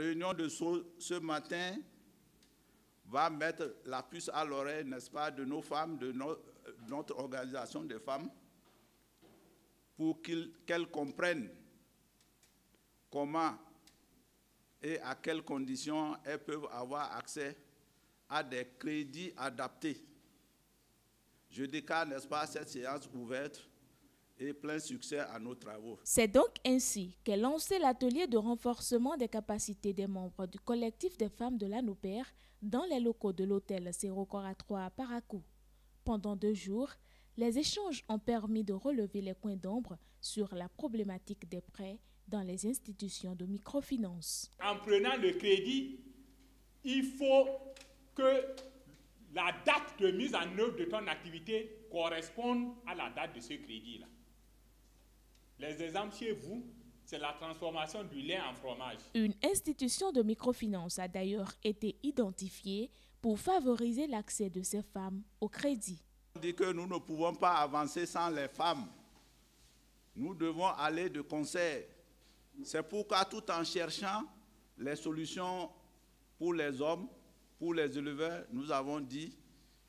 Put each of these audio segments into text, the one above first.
réunion de ce matin va mettre la puce à l'oreille, n'est-ce pas, de nos femmes, de notre organisation des femmes, pour qu'elles comprennent comment et à quelles conditions elles peuvent avoir accès à des crédits adaptés. Je déclare, n'est-ce pas, cette séance ouverte et plein succès à nos travaux. C'est donc ainsi qu'est lancé l'atelier de renforcement des capacités des membres du collectif des femmes de l'ANOPER dans les locaux de l'hôtel Sérocora 3 à Parakou. Pendant 2 jours, les échanges ont permis de relever les points d'ombre sur la problématique des prêts dans les institutions de microfinance. En prenant le crédit, il faut que la date de mise en œuvre de ton activité corresponde à la date de ce crédit-là. Les exemples chez vous, c'est la transformation du lait en fromage. Une institution de microfinance a d'ailleurs été identifiée pour favoriser l'accès de ces femmes au crédit. On dit que nous ne pouvons pas avancer sans les femmes. Nous devons aller de concert. C'est pourquoi, tout en cherchant les solutions pour les hommes, pour les éleveurs, nous avons dit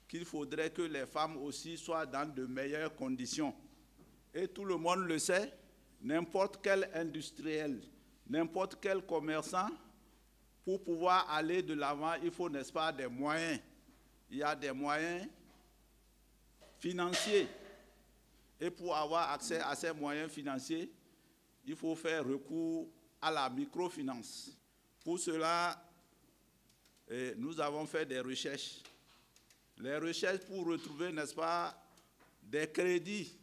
qu'il faudrait que les femmes aussi soient dans de meilleures conditions. Et tout le monde le sait, n'importe quel industriel, n'importe quel commerçant, pour pouvoir aller de l'avant, il faut, n'est-ce pas, des moyens. Il y a des moyens financiers. Et pour avoir accès à ces moyens financiers, il faut faire recours à la microfinance. Pour cela, nous avons fait des recherches. Les recherches pour retrouver, n'est-ce pas, des crédits,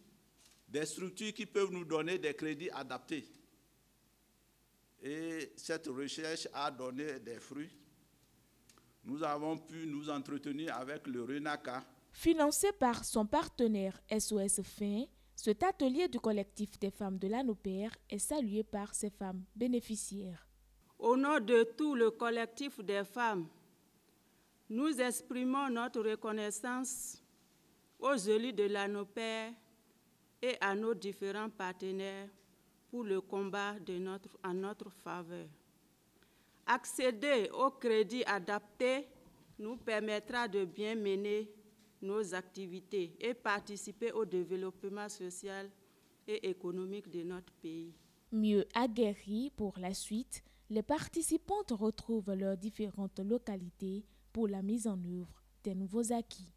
des structures qui peuvent nous donner des crédits adaptés. Et cette recherche a donné des fruits. Nous avons pu nous entretenir avec le RENACA. Financé par son partenaire SOS Fin, cet atelier du collectif des femmes de l'ANOPER est salué par ses femmes bénéficiaires. Au nom de tout le collectif des femmes, nous exprimons notre reconnaissance aux élus de l'ANOPER et à nos différents partenaires pour le combat en notre faveur. Accéder au crédit adapté nous permettra de bien mener nos activités et participer au développement social et économique de notre pays. Mieux aguerris pour la suite, les participantes retrouvent leurs différentes localités pour la mise en œuvre des nouveaux acquis.